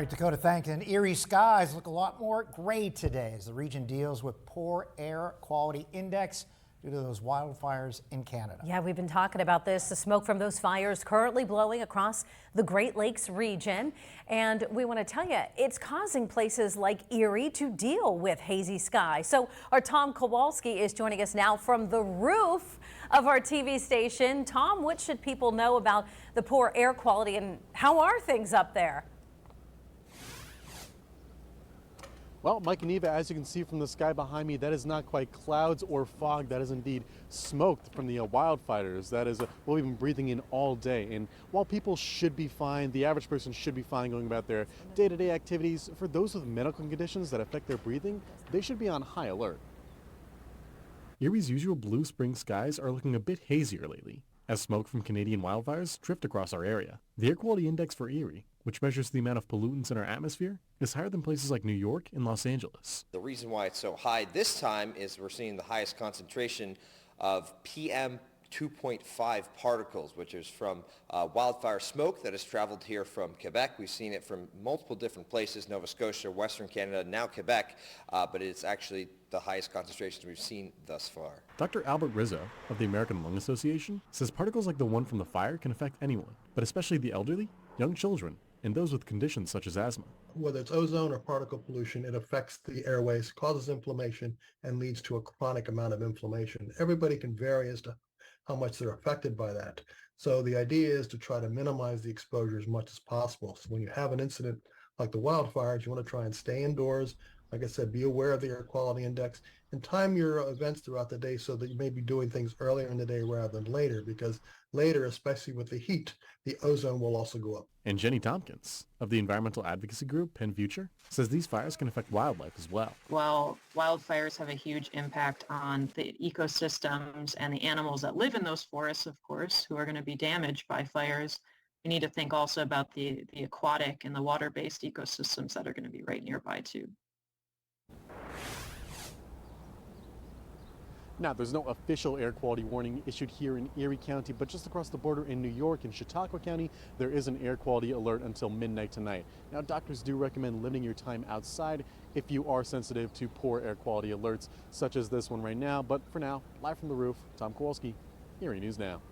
Right, Dakota, thanks. And Erie skies look a lot more gray today as the region deals with poor air quality index due to those wildfires in Canada. Yeah, we've been talking about this. The smoke from those fires currently blowing across the Great Lakes region. And we want to tell you, it's causing places like Erie to deal with hazy skies. So our Tom Kowalski is joining us now from the roof of our TV station. Tom, what should people know about the poor air quality and how are things up there? Well, Mike and Eva, as you can see from the sky behind me, that is not quite clouds or fog. That is indeed smoke from the wildfires. That is what we've been breathing in all day. And while people should be fine, the average person should be fine going about their day-to-day activities, for those with medical conditions that affect their breathing, they should be on high alert. Erie's usual blue spring skies are looking a bit hazier lately, as smoke from Canadian wildfires drift across our area. The air quality index for Erie, which measures the amount of pollutants in our atmosphere, is higher than places like New York and Los Angeles. The reason why it's so high this time is we're seeing the highest concentration of PM 2.5 particles, which is from wildfire smoke that has traveled here from Quebec. We've seen it from multiple different places, Nova Scotia, Western Canada, now Quebec, but it's actually the highest concentrations we've seen thus far. Dr. Albert Rizzo of the American Lung Association says particles like the one from the fire can affect anyone, but especially the elderly, young children, and those with conditions such as asthma. Whether it's ozone or particle pollution, it affects the airways, causes inflammation, and leads to a chronic amount of inflammation. Everybody can vary as to how much they're affected by that. So the idea is to try to minimize the exposure as much as possible. So when you have an incident like the wildfires, you want to try and stay indoors. Like I said, be aware of the air quality index and time your events throughout the day so that you may be doing things earlier in the day rather than later, because later, especially with the heat, the ozone will also go up. And Jenny Tompkins of the environmental advocacy group Penn Future says these fires can affect wildlife as well. While wildfires have a huge impact on the ecosystems and the animals that live in those forests, of course, who are going to be damaged by fires, we need to think also about the aquatic and the water-based ecosystems that are going to be right nearby too. Now, there's no official air quality warning issued here in Erie County, but just across the border in New York and Chautauqua County, there is an air quality alert until midnight tonight. Now, doctors do recommend limiting your time outside if you are sensitive to poor air quality alerts, such as this one right now. But for now, live from the roof, Tom Kowalski, Erie News Now.